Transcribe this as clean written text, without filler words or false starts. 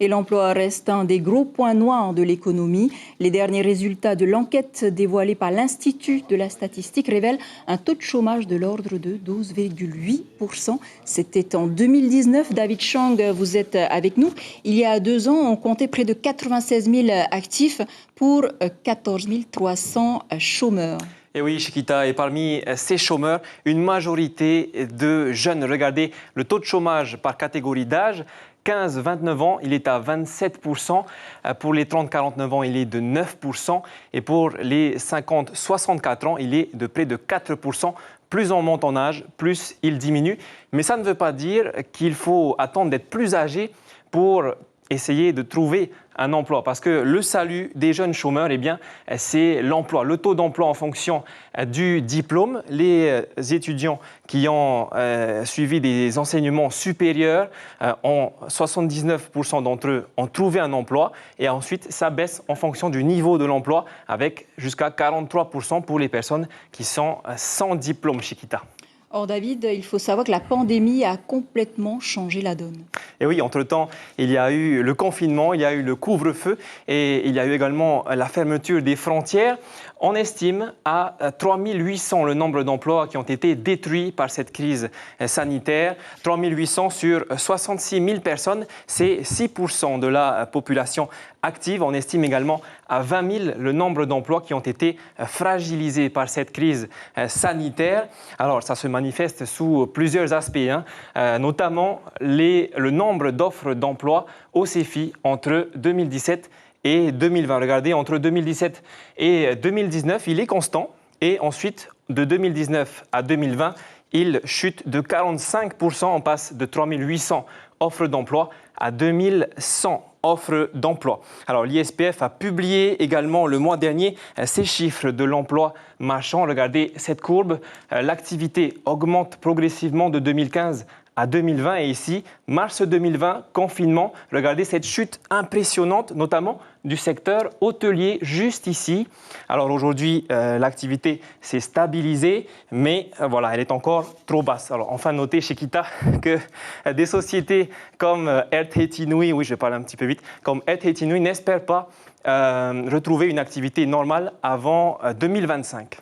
Et l'emploi reste un des gros points noirs de l'économie. Les derniers résultats de l'enquête dévoilée par l'Institut de la statistique révèlent un taux de chômage de l'ordre de 12,8%. C'était en 2019. David Chang, vous êtes avec nous. Il y a 2 ans, on comptait près de 96 000 actifs pour 14 300 chômeurs. Et oui, Chiquita, et parmi ces chômeurs, une majorité de jeunes. Regardez le taux de chômage par catégorie d'âge. 15-29 ans, il est à 27%. Pour les 30-49 ans, il est de 9%. Et pour les 50-64 ans, il est de près de 4%. Plus on monte en âge, plus il diminue. Mais ça ne veut pas dire qu'il faut attendre d'être plus âgé pour essayer de trouver un emploi. Parce que le salut des jeunes chômeurs, eh bien, c'est l'emploi. Le taux d'emploi en fonction du diplôme. Les étudiants qui ont suivi des enseignements supérieurs, 79% d'entre eux ont trouvé un emploi. Et ensuite, ça baisse en fonction du niveau de l'emploi, avec jusqu'à 43% pour les personnes qui sont sans diplôme, Chiquita. Or, David, il faut savoir que la pandémie a complètement changé la donne. Et oui, entre-temps, il y a eu le confinement, il y a eu le couvre-feu et il y a eu également la fermeture des frontières. On estime à 3 800 le nombre d'emplois qui ont été détruits par cette crise sanitaire. 3 800 sur 66 000 personnes, c'est 6% de la population active. On estime également à 20 000 le nombre d'emplois qui ont été fragilisés par cette crise sanitaire. Alors, ça se manifeste sous plusieurs aspects, notamment le nombre d'offres d'emploi au CEFI entre 2017 et 2020. Regardez, entre 2017 et 2019, il est constant. Et ensuite, de 2019 à 2020, il chute de 45%. On passe de 3 800 offres d'emploi à 2100 offres d'emploi. Alors, l'ISPF a publié également le mois dernier ces chiffres de l'emploi marchand. Regardez cette courbe. L'activité augmente progressivement de 2015 à 2020 et ici, mars 2020, confinement. Regardez cette chute impressionnante, notamment du secteur hôtelier, juste ici. Alors aujourd'hui, l'activité s'est stabilisée, mais voilà, elle est encore trop basse. Alors enfin, notez, Chiquita, que des sociétés comme Air Tahiti Nui, oui, je vais parler un petit peu vite, comme Air Tahiti Nui n'espèrent pas retrouver une activité normale avant 2025.